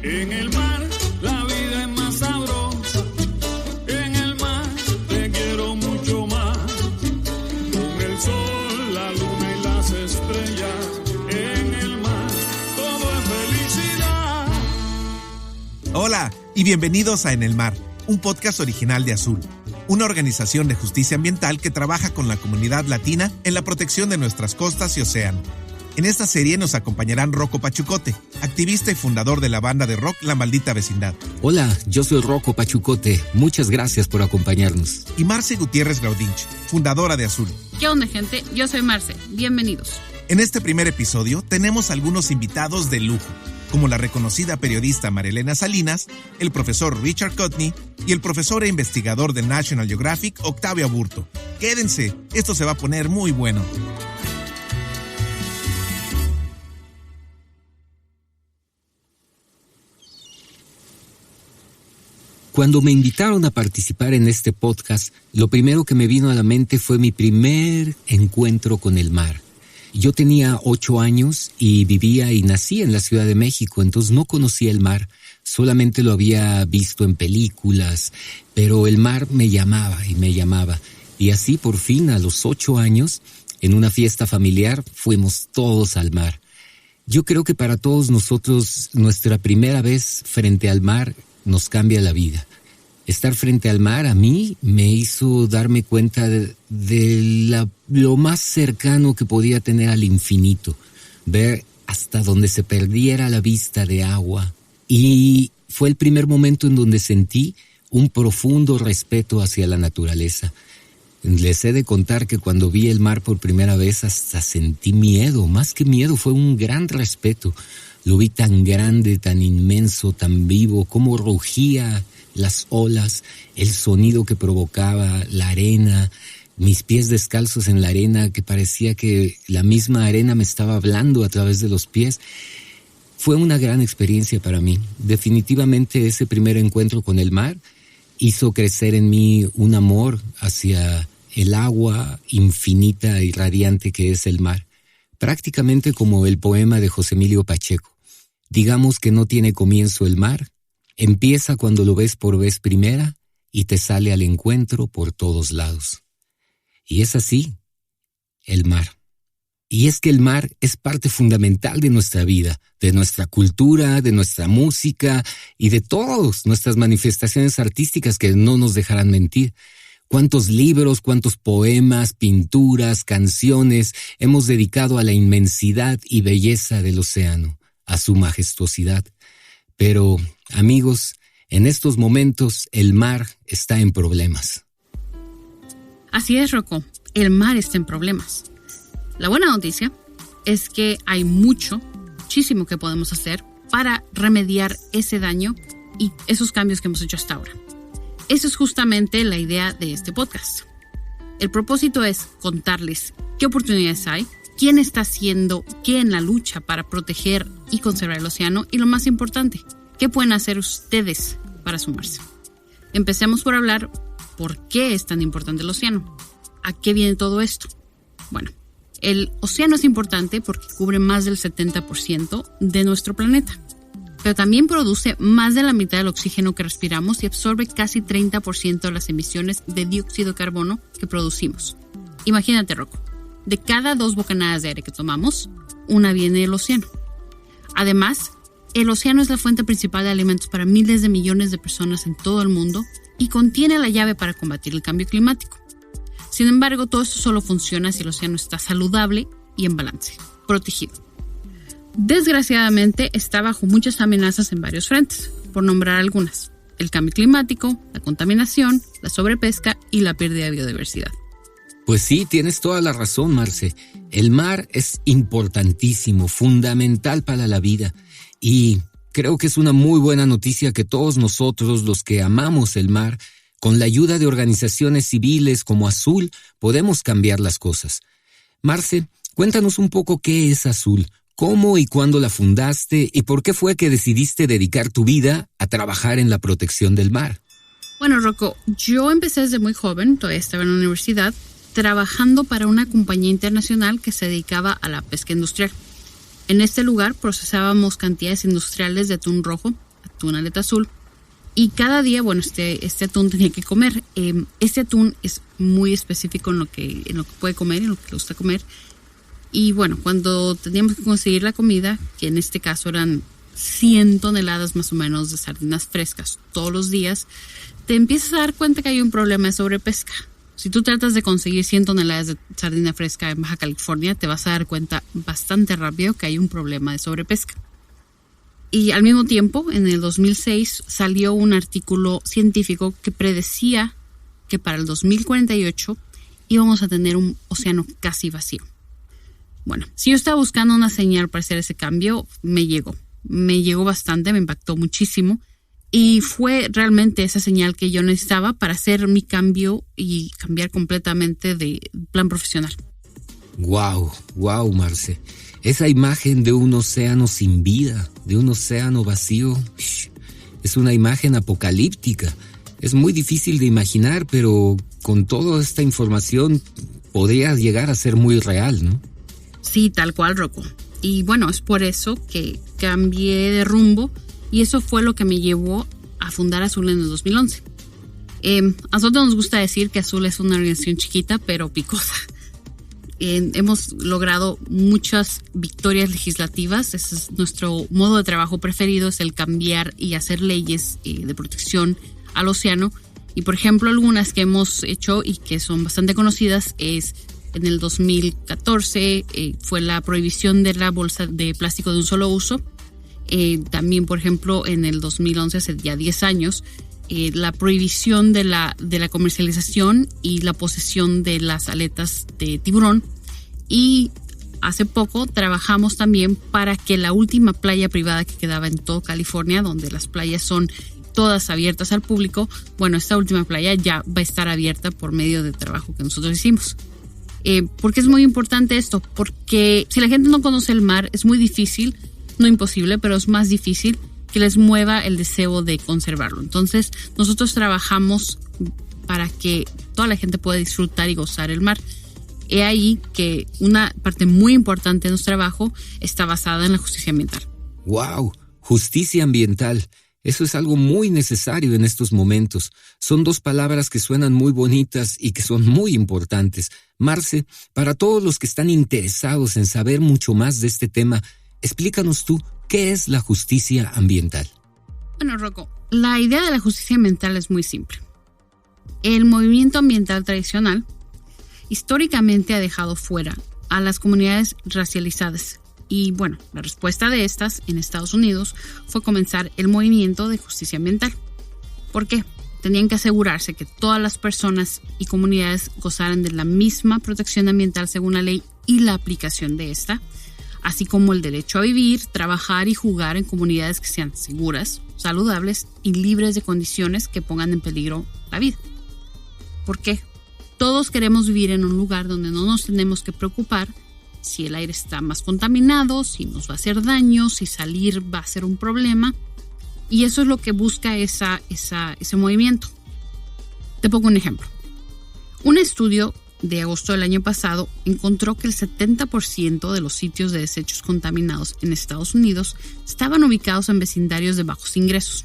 En el mar la vida es más sabrosa. En el mar te quiero mucho más. Con el sol, la luna y las estrellas. En el mar todo es felicidad. Hola y bienvenidos a En el Mar, un podcast original de Azul, una organización de justicia ambiental que trabaja con la comunidad latina en la protección de nuestras costas y océano. En esta serie nos acompañarán Rocco Pachucote, activista y fundador de la banda de rock La Maldita Vecindad. Hola, yo soy Rocco Pachucote. Muchas gracias por acompañarnos. Y Marce Gutiérrez Graudinch, fundadora de Azul. ¿Qué onda, gente? Yo soy Marce. Bienvenidos. En este primer episodio tenemos algunos invitados de lujo, como la reconocida periodista Marilena Salinas, el profesor Richard Cotney y el profesor e investigador del National Geographic, Octavio Aburto. Quédense, esto se va a poner muy bueno. Cuando me invitaron a participar en este podcast, lo primero que me vino a la mente fue mi primer encuentro con el mar. Yo tenía 8 años y vivía y nací en la Ciudad de México, entonces no conocía el mar, solamente lo había visto en películas, pero el mar me llamaba y me llamaba. Y así por fin a los 8 años, en una fiesta familiar, fuimos todos al mar. Yo creo que para todos nosotros, nuestra primera vez frente al mar nos cambia la vida. Estar frente al mar a mí me hizo darme cuenta de lo más cercano que podía tener al infinito, ver hasta donde se perdiera la vista de agua. Y fue el primer momento en donde sentí un profundo respeto hacia la naturaleza. Les he de contar que cuando vi el mar por primera vez hasta sentí miedo, más que miedo, fue un gran respeto. Lo vi tan grande, tan inmenso, tan vivo, cómo rugía las olas, el sonido que provocaba, la arena, mis pies descalzos en la arena, que parecía que la misma arena me estaba hablando a través de los pies. Fue una gran experiencia para mí. Definitivamente ese primer encuentro con el mar hizo crecer en mí un amor hacia el agua infinita y radiante que es el mar. Prácticamente como el poema de José Emilio Pacheco. Digamos que no tiene comienzo el mar, empieza cuando lo ves por vez primera y te sale al encuentro por todos lados. Y es así, el mar. Y es que el mar es parte fundamental de nuestra vida, de nuestra cultura, de nuestra música y de todas nuestras manifestaciones artísticas que no nos dejarán mentir. Cuántos libros, cuántos poemas, pinturas, canciones hemos dedicado a la inmensidad y belleza del océano, a su majestuosidad. Pero, amigos, en estos momentos el mar está en problemas. Así es, Rocco. El mar está en problemas. La buena noticia es que hay muchísimo que podemos hacer para remediar ese daño y esos cambios que hemos hecho hasta ahora. Eso es justamente la idea de este podcast. El propósito es contarles qué oportunidades hay, quién está haciendo qué en la lucha para proteger y conservar el océano y lo más importante, qué pueden hacer ustedes para sumarse. Empecemos por hablar por qué es tan importante el océano. ¿A qué viene todo esto? Bueno, el océano es importante porque cubre más del 70% de nuestro planeta. Pero también produce más de la mitad del oxígeno que respiramos y absorbe casi 30% de las emisiones de dióxido de carbono que producimos. Imagínate, Rocco, de cada 2 bocanadas de aire que tomamos, una viene del océano. Además, el océano es la fuente principal de alimentos para miles de millones de personas en todo el mundo y contiene la llave para combatir el cambio climático. Sin embargo, todo esto solo funciona si el océano está saludable y en balance, protegido. Desgraciadamente, está bajo muchas amenazas en varios frentes, por nombrar algunas: el cambio climático, la contaminación, la sobrepesca y la pérdida de biodiversidad. Pues sí, tienes toda la razón, Marce. El mar es importantísimo, fundamental para la vida. Y creo que es una muy buena noticia que todos nosotros, los que amamos el mar, con la ayuda de organizaciones civiles como Azul, podemos cambiar las cosas. Marce, cuéntanos un poco qué es Azul, cómo y cuándo la fundaste y por qué fue que decidiste dedicar tu vida a trabajar en la protección del mar. Bueno, Rocco, yo empecé desde muy joven, todavía estaba en la universidad, trabajando para una compañía internacional que se dedicaba a la pesca industrial. En este lugar procesábamos cantidades industriales de atún rojo atún aleta azul. Y cada día, bueno, este atún tenía que comer. Este atún es muy específico en lo que puede comer, en lo que le gusta comer. Y bueno, cuando teníamos que conseguir la comida, que en este caso eran 100 toneladas más o menos de sardinas frescas todos los días, te empiezas a dar cuenta que hay un problema de sobrepesca. Si tú tratas de conseguir 100 toneladas de sardina fresca en Baja California, te vas a dar cuenta bastante rápido que hay un problema de sobrepesca. Y al mismo tiempo, en el 2006, salió un artículo científico que predecía que para el 2048 íbamos a tener un océano casi vacío. Bueno, si yo estaba buscando una señal para hacer ese cambio, me llegó. Me llegó bastante, me impactó muchísimo. Y fue realmente esa señal que yo necesitaba para hacer mi cambio y cambiar completamente de plan profesional. Wow, Marce. Esa imagen de un océano sin vida, de un océano vacío, es una imagen apocalíptica. Es muy difícil de imaginar, pero con toda esta información podría llegar a ser muy real, ¿no? Sí, tal cual, Rocco. Y bueno, es por eso que cambié de rumbo y eso fue lo que me llevó a fundar Azul en el 2011. A nosotros nos gusta decir que Azul es una organización chiquita pero picosa. Hemos logrado muchas victorias legislativas. Ese es nuestro modo de trabajo preferido, es el cambiar y hacer leyes de protección al océano. Y por ejemplo, algunas que hemos hecho y que son bastante conocidas es en el 2014 fue la prohibición de la bolsa de plástico de un solo uso. También, por ejemplo, en el 2011, hace ya 10 años, la prohibición de la comercialización y la posesión de las aletas de tiburón. Y hace poco trabajamos también para que la última playa privada que quedaba en toda California, donde las playas son todas abiertas al público, bueno, esta última playa ya va a estar abierta por medio del trabajo que nosotros hicimos. ¿Por qué es muy importante esto? Porque si la gente no conoce el mar, es muy difícil, no imposible, pero es más difícil que les mueva el deseo de conservarlo. Entonces, nosotros trabajamos para que toda la gente pueda disfrutar y gozar el mar. He ahí que una parte muy importante de nuestro trabajo está basada en la justicia ambiental. ¡Wow! Justicia ambiental. Eso es algo muy necesario en estos momentos. Son dos palabras que suenan muy bonitas y que son muy importantes. Marce, para todos los que están interesados en saber mucho más de este tema, explícanos tú, ¿qué es la justicia ambiental? Bueno, Rocco, la idea de la justicia ambiental es muy simple. El movimiento ambiental tradicional históricamente ha dejado fuera a las comunidades racializadas. Y bueno, la respuesta de estas en Estados Unidos fue comenzar el movimiento de justicia ambiental. ¿Por qué? Tenían que asegurarse que todas las personas y comunidades gozaran de la misma protección ambiental según la ley y la aplicación de esta, así como el derecho a vivir, trabajar y jugar en comunidades que sean seguras, saludables y libres de condiciones que pongan en peligro la vida. ¿Por qué? Todos queremos vivir en un lugar donde no nos tenemos que preocupar si el aire está más contaminado, si nos va a hacer daño, si salir va a ser un problema. Y eso es lo que busca ese movimiento. Te pongo un ejemplo. Un estudio de agosto del año pasado encontró que el 70% de los sitios de desechos contaminados en Estados Unidos estaban ubicados en vecindarios de bajos ingresos.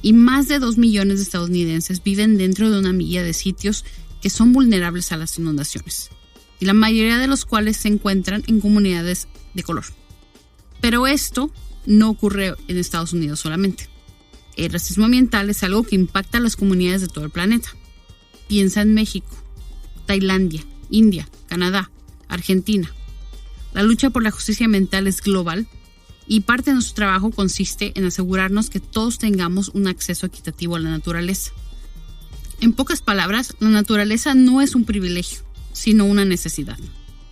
Y más de 2 millones de estadounidenses viven dentro de una milla de sitios que son vulnerables a las inundaciones, y la mayoría de los cuales se encuentran en comunidades de color. Pero esto no ocurre en Estados Unidos solamente. El racismo ambiental es algo que impacta a las comunidades de todo el planeta. Piensa en México, Tailandia, India, Canadá, Argentina. La lucha por la justicia ambiental es global y parte de nuestro trabajo consiste en asegurarnos que todos tengamos un acceso equitativo a la naturaleza. En pocas palabras, la naturaleza no es un privilegio, sino una necesidad.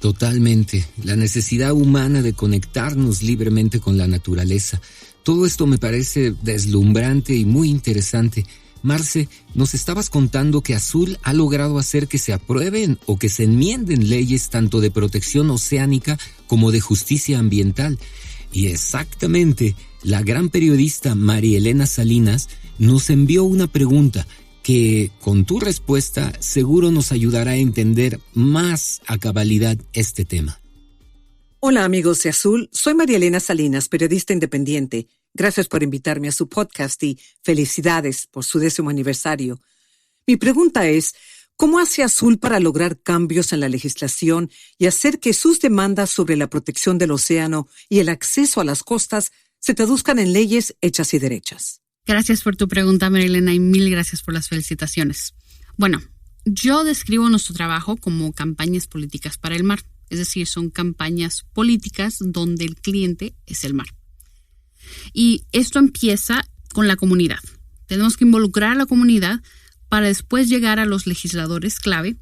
Totalmente. La necesidad humana de conectarnos libremente con la naturaleza. Todo esto me parece deslumbrante y muy interesante. Marce, nos estabas contando que Azul ha logrado hacer que se aprueben o que se enmienden leyes tanto de protección oceánica como de justicia ambiental. Y exactamente, la gran periodista María Elena Salinas nos envió una pregunta que con tu respuesta seguro nos ayudará a entender más a cabalidad este tema. Hola amigos de Azul, soy María Elena Salinas, periodista independiente. Gracias por invitarme a su podcast y felicidades por su 10º aniversario. Mi pregunta es, ¿cómo hace Azul para lograr cambios en la legislación y hacer que sus demandas sobre la protección del océano y el acceso a las costas se traduzcan en leyes hechas y derechas? Gracias por tu pregunta, Marilena, y mil gracias por las felicitaciones. Bueno, yo describo nuestro trabajo como campañas políticas para el mar. Es decir, son campañas políticas donde el cliente es el mar. Y esto empieza con la comunidad. Tenemos que involucrar a la comunidad para después llegar a los legisladores clave,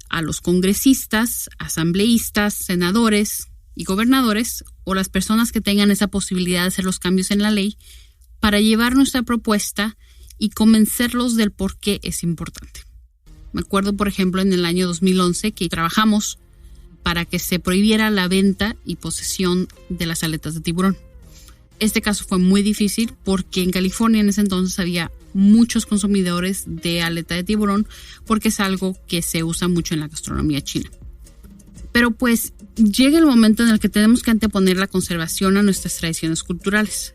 a los congresistas, asambleístas, senadores y gobernadores o las personas que tengan esa posibilidad de hacer los cambios en la ley para llevar nuestra propuesta y convencerlos del por qué es importante. Me acuerdo, por ejemplo, en el año 2011 que trabajamos para que se prohibiera la venta y posesión de las aletas de tiburón. Este caso fue muy difícil porque en California en ese entonces había muchos consumidores de aleta de tiburón porque es algo que se usa mucho en la gastronomía china. Pero pues llega el momento en el que tenemos que anteponer la conservación a nuestras tradiciones culturales.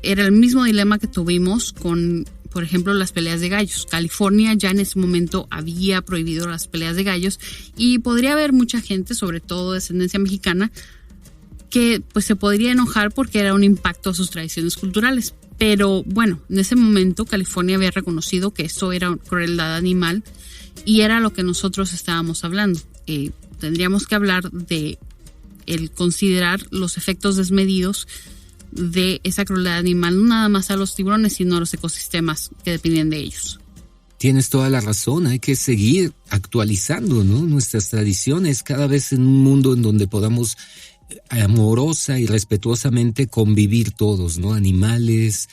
Era el mismo dilema que tuvimos con, por ejemplo, las peleas de gallos. California ya en ese momento había prohibido las peleas de gallos y podría haber mucha gente, sobre todo de descendencia mexicana, que pues se podría enojar porque era un impacto a sus tradiciones culturales. Pero bueno, en ese momento California había reconocido que eso era crueldad animal y era lo que nosotros estábamos hablando. Tendríamos que hablar de el considerar los efectos desmedidos de esa crueldad animal, no nada más a los tiburones, sino a los ecosistemas que dependen de ellos. Tienes toda la razón, hay que seguir actualizando, ¿no?, nuestras tradiciones cada vez en un mundo en donde podamos amorosa y respetuosamente convivir todos, ¿no? Animales,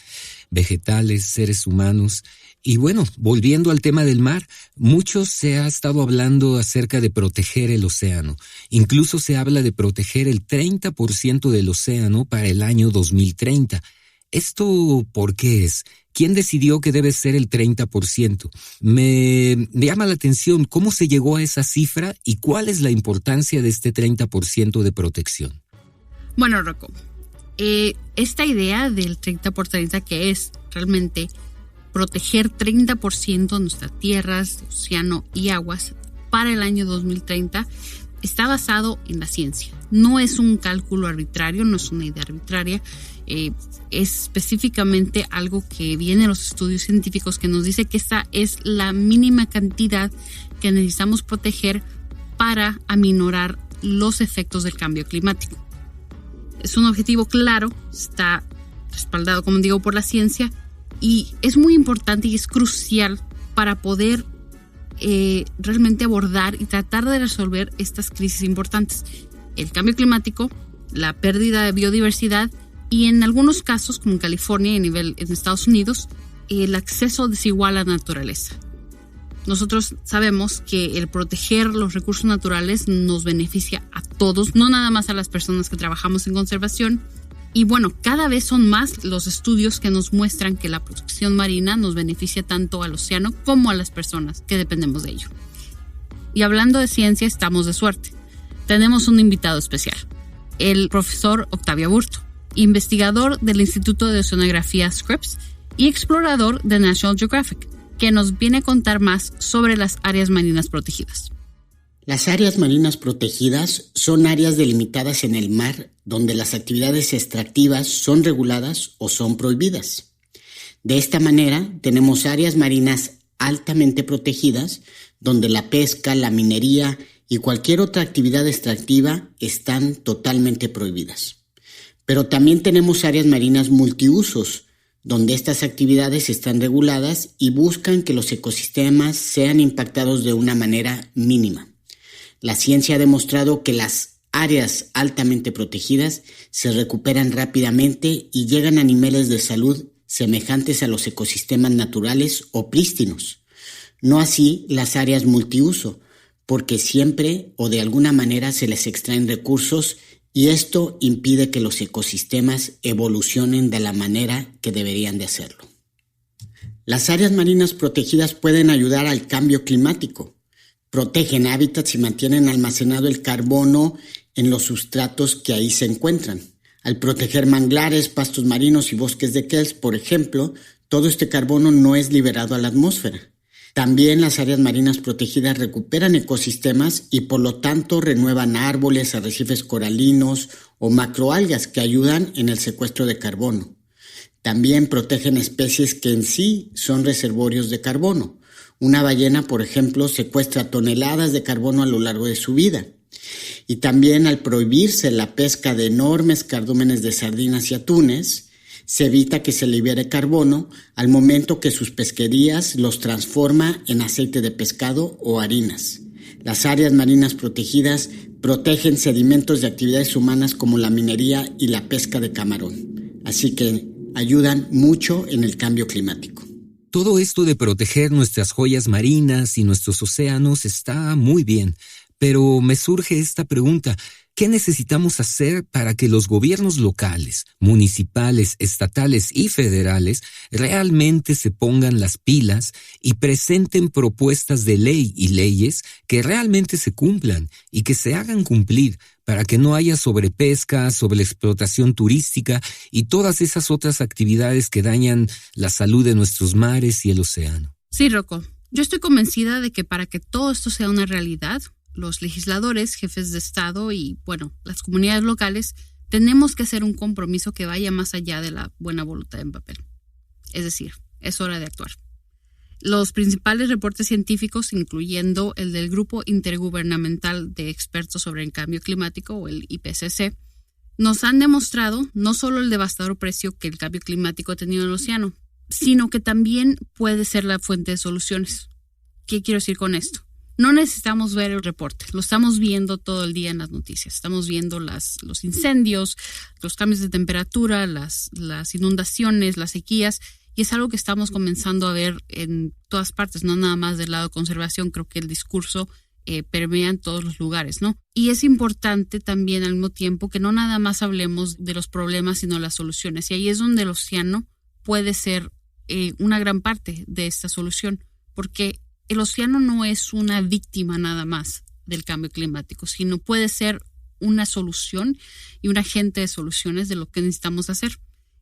vegetales, seres humanos. Y bueno, volviendo al tema del mar, mucho se ha estado hablando acerca de proteger el océano. Incluso se habla de proteger el 30% del océano para el año 2030. ¿Esto por qué es? ¿Quién decidió que debe ser el 30%? Me llama la atención cómo se llegó a esa cifra y cuál es la importancia de este 30% de protección. Bueno, Rocco, esta idea del 30 por 30, que es realmente proteger 30% de nuestras tierras, de océano y aguas para el año 2030, está basado en la ciencia. No es un cálculo arbitrario, no es una idea arbitraria. Es específicamente algo que viene en los estudios científicos que nos dice que esta es la mínima cantidad que necesitamos proteger para aminorar los efectos del cambio climático. Es un objetivo claro, está respaldado, como digo, por la ciencia y es muy importante y es crucial para poder realmente abordar y tratar de resolver estas crisis importantes. El cambio climático, la pérdida de biodiversidad y en algunos casos, como en California y en Estados Unidos, el acceso desigual a la naturaleza. Nosotros sabemos que el proteger los recursos naturales nos beneficia a todos, no nada más a las personas que trabajamos en conservación. Y bueno, cada vez son más los estudios que nos muestran que la protección marina nos beneficia tanto al océano como a las personas que dependemos de ello. Y hablando de ciencia, estamos de suerte. Tenemos un invitado especial, el profesor Octavio Aburto, investigador del Instituto de Oceanografía Scripps y explorador de National Geographic, que nos viene a contar más sobre las áreas marinas protegidas. Las áreas marinas protegidas son áreas delimitadas en el mar donde las actividades extractivas son reguladas o son prohibidas. De esta manera, tenemos áreas marinas altamente protegidas donde la pesca, la minería y cualquier otra actividad extractiva están totalmente prohibidas. Pero también tenemos áreas marinas multiusos, donde estas actividades están reguladas y buscan que los ecosistemas sean impactados de una manera mínima. La ciencia ha demostrado que las áreas altamente protegidas se recuperan rápidamente y llegan a niveles de salud semejantes a los ecosistemas naturales o prístinos. No así las áreas multiuso, porque siempre o de alguna manera se les extraen recursos y esto impide que los ecosistemas evolucionen de la manera que deberían de hacerlo. Las áreas marinas protegidas pueden ayudar al cambio climático. Protegen hábitats y mantienen almacenado el carbono en los sustratos que ahí se encuentran. Al proteger manglares, pastos marinos y bosques de Kells, por ejemplo, todo este carbono no es liberado a la atmósfera. También las áreas marinas protegidas recuperan ecosistemas y por lo tanto renuevan árboles, arrecifes coralinos o macroalgas que ayudan en el secuestro de carbono. También protegen especies que en sí son reservorios de carbono. Una ballena, por ejemplo, secuestra toneladas de carbono a lo largo de su vida. Y también al prohibirse la pesca de enormes cardúmenes de sardinas y atunes, se evita que se libere carbono al momento que sus pesquerías los transforma en aceite de pescado o harinas. Las áreas marinas protegidas protegen sedimentos de actividades humanas como la minería y la pesca de camarón. Así que ayudan mucho en el cambio climático. Todo esto de proteger nuestras joyas marinas y nuestros océanos está muy bien, pero me surge esta pregunta: ¿qué necesitamos hacer para que los gobiernos locales, municipales, estatales y federales realmente se pongan las pilas y presenten propuestas de ley y leyes que realmente se cumplan y que se hagan cumplir para que no haya sobrepesca, sobreexplotación turística y todas esas otras actividades que dañan la salud de nuestros mares y el océano? Sí, Rocco. Yo estoy convencida de que para que todo esto sea una realidad, los legisladores, jefes de Estado y, las comunidades locales, tenemos que hacer un compromiso que vaya más allá de la buena voluntad en papel. Es decir, es hora de actuar. Los principales reportes científicos, incluyendo el del Grupo Intergubernamental de Expertos sobre el Cambio Climático, o el IPCC, nos han demostrado no solo el devastador precio que el cambio climático ha tenido en el océano, sino que también puede ser la fuente de soluciones. ¿Qué quiero decir con esto? No necesitamos ver el reporte, lo estamos viendo todo el día en las noticias. Estamos viendo los incendios, los cambios de temperatura, las inundaciones, las sequías, y es algo que estamos comenzando a ver en todas partes, no nada más del lado de conservación. Creo que el discurso permea en todos los lugares, ¿no? Y es importante también al mismo tiempo que no nada más hablemos de los problemas, sino las soluciones. Y ahí es donde el océano puede ser una gran parte de esta solución, porque el océano no es una víctima nada más del cambio climático, sino puede ser una solución y un agente de soluciones de lo que necesitamos hacer.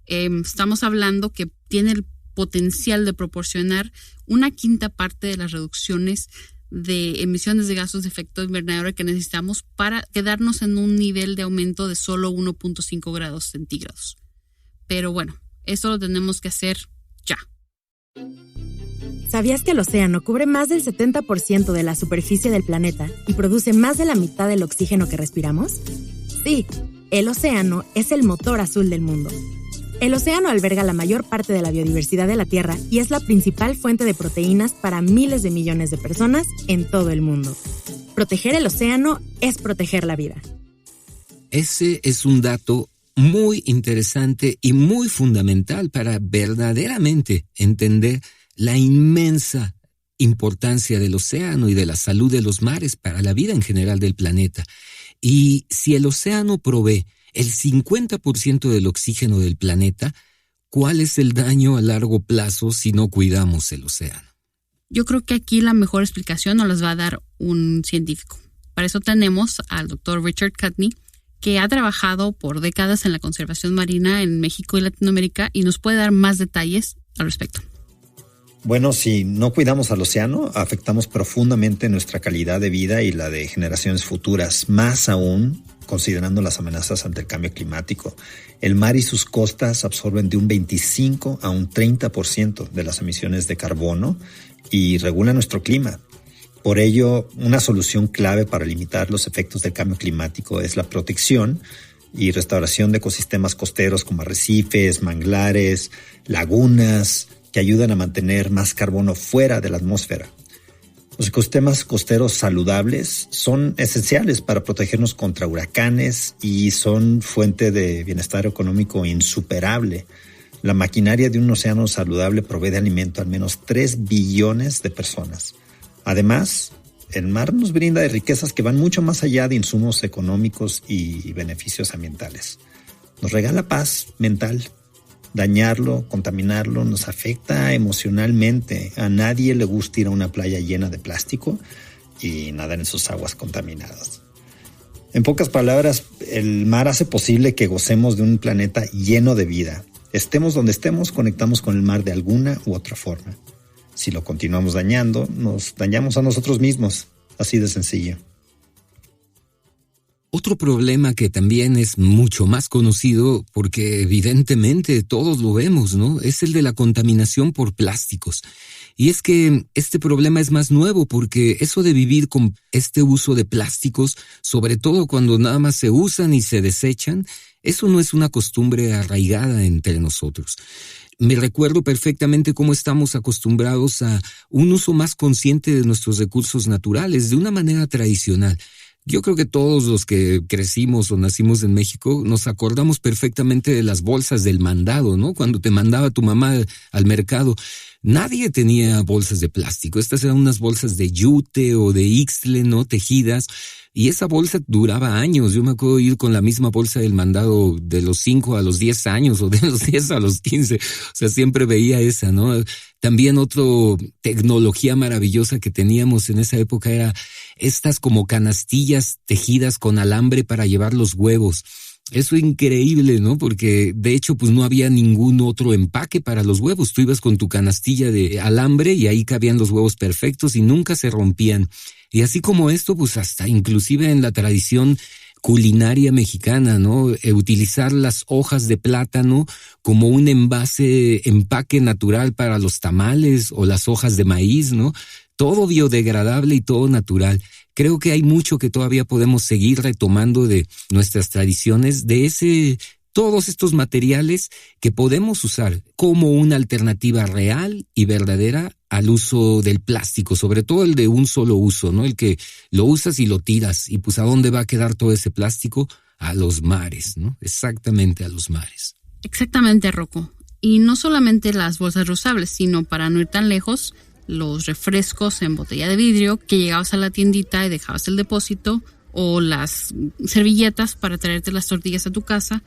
Estamos hablando que tiene el potencial de proporcionar 1/5 parte de las reducciones de emisiones de gases de efecto invernadero que necesitamos para quedarnos en un nivel de aumento de solo 1.5 grados centígrados. Pero esto lo tenemos que hacer ya. ¿Sabías que el océano cubre más del 70% de la superficie del planeta y produce más de la mitad del oxígeno que respiramos? Sí, el océano es el motor azul del mundo. El océano alberga la mayor parte de la biodiversidad de la Tierra y es la principal fuente de proteínas para miles de millones de personas en todo el mundo. Proteger el océano es proteger la vida. Ese es un dato muy interesante y muy fundamental para verdaderamente entender la inmensa importancia del océano y de la salud de los mares para la vida en general del planeta. Y si el océano provee el 50% del oxígeno del planeta, ¿cuál es el daño a largo plazo si no cuidamos el océano? Yo creo que aquí la mejor explicación nos las va a dar un científico. Para eso tenemos al Dr. Richard Cudney, que ha trabajado por décadas en la conservación marina en México y Latinoamérica y nos puede dar más detalles al respecto. Bueno, si no cuidamos al océano, afectamos profundamente nuestra calidad de vida y la de generaciones futuras, más aún considerando las amenazas ante el cambio climático. El mar y sus costas absorben de un 25 a un 30% de las emisiones de carbono y regulan nuestro clima. Por ello, una solución clave para limitar los efectos del cambio climático es la protección y restauración de ecosistemas costeros como arrecifes, manglares, lagunas, que ayudan a mantener más carbono fuera de la atmósfera. Los ecosistemas costeros saludables son esenciales para protegernos contra huracanes y son fuente de bienestar económico insuperable. La maquinaria de un océano saludable provee de alimento a al menos 3 billones de personas. Además, el mar nos brinda de riquezas que van mucho más allá de insumos económicos y beneficios ambientales. Nos regala paz mental. Dañarlo, contaminarlo, nos afecta emocionalmente. A nadie le gusta ir a una playa llena de plástico y nadar en sus aguas contaminadas. En pocas palabras, el mar hace posible que gocemos de un planeta lleno de vida. Estemos donde estemos, conectamos con el mar de alguna u otra forma. Si lo continuamos dañando, nos dañamos a nosotros mismos. Así de sencillo. Otro problema que también es mucho más conocido, porque evidentemente todos lo vemos, ¿no? Es el de la contaminación por plásticos. Y es que este problema es más nuevo porque eso de vivir con este uso de plásticos, sobre todo cuando nada más se usan y se desechan, eso no es una costumbre arraigada entre nosotros. Me recuerdo perfectamente cómo estamos acostumbrados a un uso más consciente de nuestros recursos naturales, de una manera tradicional. Yo creo que todos los que crecimos o nacimos en México nos acordamos perfectamente de las bolsas del mandado, ¿no? Cuando te mandaba tu mamá al mercado, nadie tenía bolsas de plástico. Estas eran unas bolsas de yute o de ixtle, ¿no? Tejidas. Y esa bolsa duraba años. Yo me acuerdo ir con la misma bolsa del mandado de los 5 a los 10 años o de los 10 a los 15. O sea, siempre veía esa, ¿no? También otra tecnología maravillosa que teníamos en esa época era estas como canastillas tejidas con alambre para llevar los huevos. Eso es increíble, ¿no? Porque de hecho pues no había ningún otro empaque para los huevos. Tú ibas con tu canastilla de alambre y ahí cabían los huevos perfectos y nunca se rompían. Y así como esto, pues hasta inclusive en la tradición culinaria mexicana, ¿no? Utilizar las hojas de plátano como un empaque natural para los tamales o las hojas de maíz, ¿no? Todo biodegradable y todo natural. Creo que hay mucho que todavía podemos seguir retomando de nuestras tradiciones, de todos estos materiales que podemos usar como una alternativa real y verdadera al uso del plástico, sobre todo el de un solo uso, ¿no? El que lo usas y lo tiras. Y pues ¿a dónde va a quedar todo ese plástico? A los mares, ¿no? Exactamente a los mares. Exactamente, Rocco. Y no solamente las bolsas reusables, sino para no ir tan lejos, los refrescos en botella de vidrio que llegabas a la tiendita y dejabas el depósito, o las servilletas para traerte las tortillas a tu casa.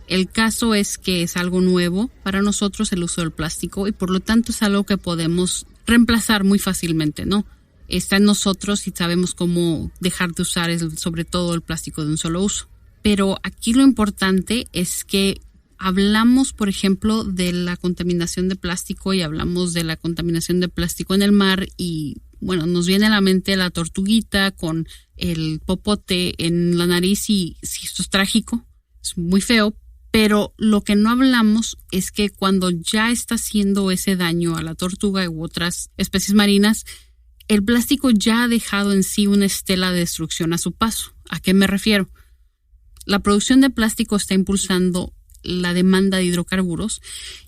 El caso es que es algo nuevo para nosotros el uso del plástico y por lo tanto es algo que podemos reemplazar muy fácilmente, ¿no? Está en nosotros y sabemos cómo dejar de usar sobre todo el plástico de un solo uso. Pero aquí lo importante es que hablamos, por ejemplo, de la contaminación de plástico y hablamos de la contaminación de plástico en el mar y, bueno, nos viene a la mente la tortuguita con el popote en la nariz y sí, esto es trágico, es muy feo, pero lo que no hablamos es que cuando ya está haciendo ese daño a la tortuga u otras especies marinas, el plástico ya ha dejado en sí una estela de destrucción a su paso. ¿A qué me refiero? La producción de plástico está impulsando la demanda de hidrocarburos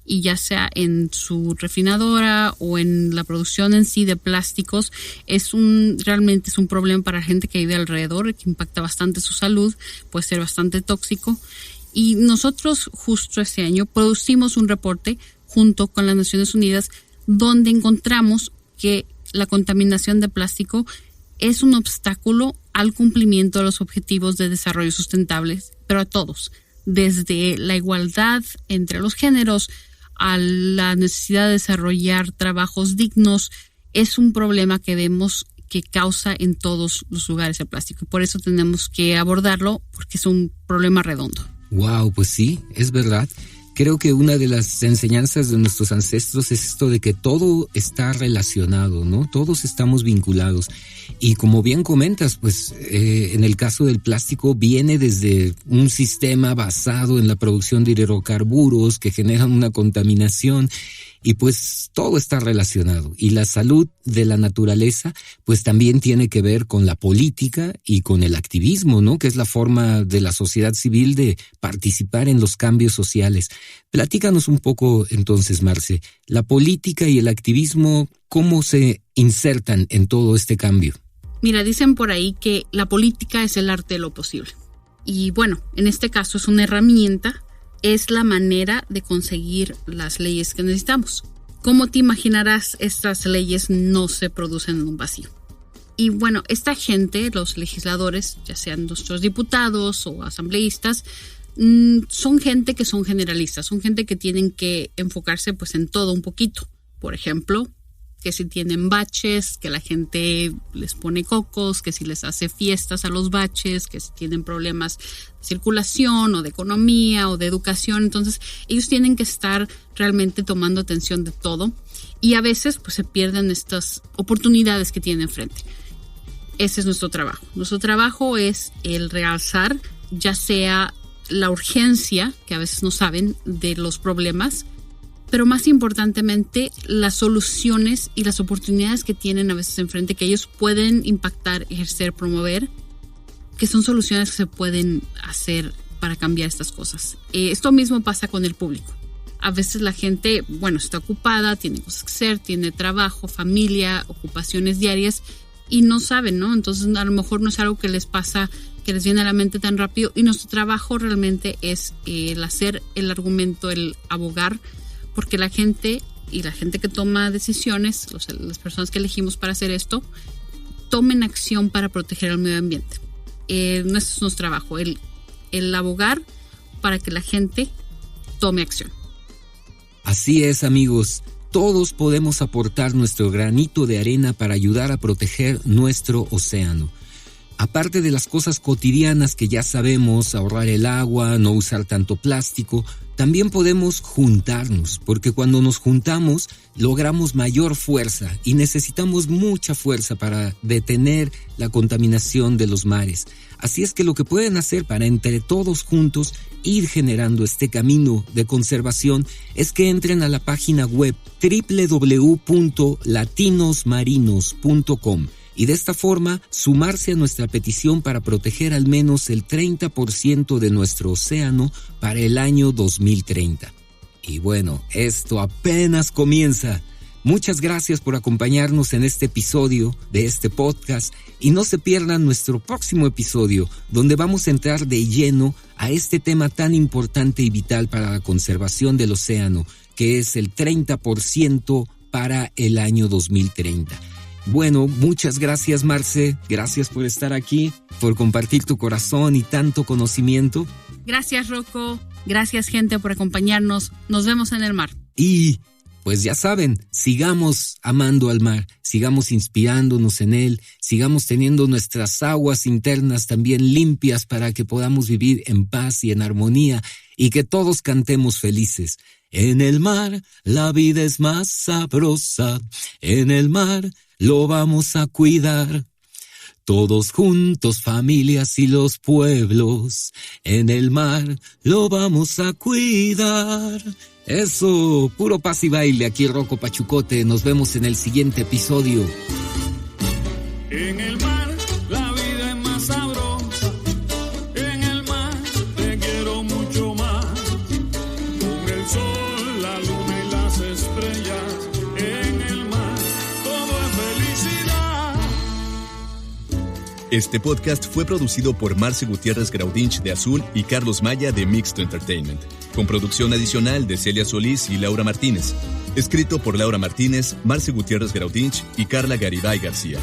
y ya sea en su refinadora o en la producción en sí de plásticos realmente es un problema para la gente que vive alrededor, que impacta bastante su salud, puede ser bastante tóxico. Y nosotros justo este año producimos un reporte junto con las Naciones Unidas donde encontramos que la contaminación de plástico es un obstáculo al cumplimiento de los objetivos de desarrollo sustentable, pero a todos, desde la igualdad entre los géneros a la necesidad de desarrollar trabajos dignos. Es un problema que vemos que causa en todos los lugares el plástico y por eso tenemos que abordarlo porque es un problema redondo. Wow, pues sí, es verdad. Creo que una de las enseñanzas de nuestros ancestros es esto de que todo está relacionado, ¿no? Todos estamos vinculados. Y como bien comentas, pues en el caso del plástico viene desde un sistema basado en la producción de hidrocarburos que generan una contaminación y pues todo está relacionado. Y la salud de la naturaleza pues también tiene que ver con la política y con el activismo, ¿no? Que es la forma de la sociedad civil de participar en los cambios sociales. Platícanos un poco entonces, Marce, la política y el activismo, ¿cómo se insertan en todo este cambio? Mira, dicen por ahí que la política es el arte de lo posible. Y bueno, en este caso es una herramienta, es la manera de conseguir las leyes que necesitamos. Como te imaginarás, estas leyes no se producen en un vacío. Y bueno, esta gente, los legisladores, ya sean nuestros diputados o asambleístas, son gente que son generalistas, son gente que tienen que enfocarse pues en todo un poquito. Por ejemplo, que si tienen baches, que la gente les pone cocos, que si les hace fiestas a los baches, que si tienen problemas de circulación o de economía o de educación. Entonces ellos tienen que estar realmente tomando atención de todo y a veces pues se pierden estas oportunidades que tienen enfrente. Ese es nuestro trabajo. Nuestro trabajo es el realzar ya sea la urgencia, que a veces no saben, de los problemas, pero más importantemente las soluciones y las oportunidades que tienen a veces enfrente, que ellos pueden impactar, ejercer, promover, que son soluciones que se pueden hacer para cambiar estas cosas. Esto mismo pasa con el público. A veces la gente, está ocupada, tiene cosas que hacer, tiene trabajo, familia, ocupaciones diarias y no saben, ¿no? Entonces a lo mejor no es algo que les pasa, que les viene a la mente tan rápido, y nuestro trabajo realmente es el hacer el argumento, el abogar, porque la gente que toma decisiones, las personas que elegimos para hacer esto, tomen acción para proteger el medio ambiente. Ese es nuestro trabajo, el abogar para que la gente tome acción. Así es, amigos. Todos podemos aportar nuestro granito de arena para ayudar a proteger nuestro océano. Aparte de las cosas cotidianas que ya sabemos, ahorrar el agua, no usar tanto plástico, también podemos juntarnos, porque cuando nos juntamos logramos mayor fuerza y necesitamos mucha fuerza para detener la contaminación de los mares. Así es que lo que pueden hacer para entre todos juntos ir generando este camino de conservación es que entren a la página web www.latinosmarinos.com y de esta forma sumarse a nuestra petición para proteger al menos el 30% de nuestro océano para el año 2030. Y bueno, esto apenas comienza. Muchas gracias por acompañarnos en este episodio de este podcast y no se pierdan nuestro próximo episodio donde vamos a entrar de lleno a este tema tan importante y vital para la conservación del océano, que es el 30% para el año 2030. Bueno, muchas gracias, Marce. Gracias por estar aquí, por compartir tu corazón y tanto conocimiento. Gracias, Rocco. Gracias, gente, por acompañarnos. Nos vemos en el mar. Y pues ya saben, sigamos amando al mar, sigamos inspirándonos en él, sigamos teniendo nuestras aguas internas también limpias para que podamos vivir en paz y en armonía y que todos cantemos felices. En el mar la vida es más sabrosa, en el mar lo vamos a cuidar. Todos juntos, familias y los pueblos, en el mar lo vamos a cuidar. Eso, puro paz y baile, aquí Rocco Pachucote. Nos vemos en el siguiente episodio. En el mar la vida es más sabrosa, en el mar te quiero mucho más. Con el sol, la luna y las estrellas, en el mar todo es felicidad. Este podcast fue producido por Marce Gutiérrez Graudinch de Azul y Carlos Maya de Mixto Entertainment, con producción adicional de Celia Solís y Laura Martínez. Escrito por Laura Martínez, Marce Gutiérrez Graudinch y Carla Garibay García.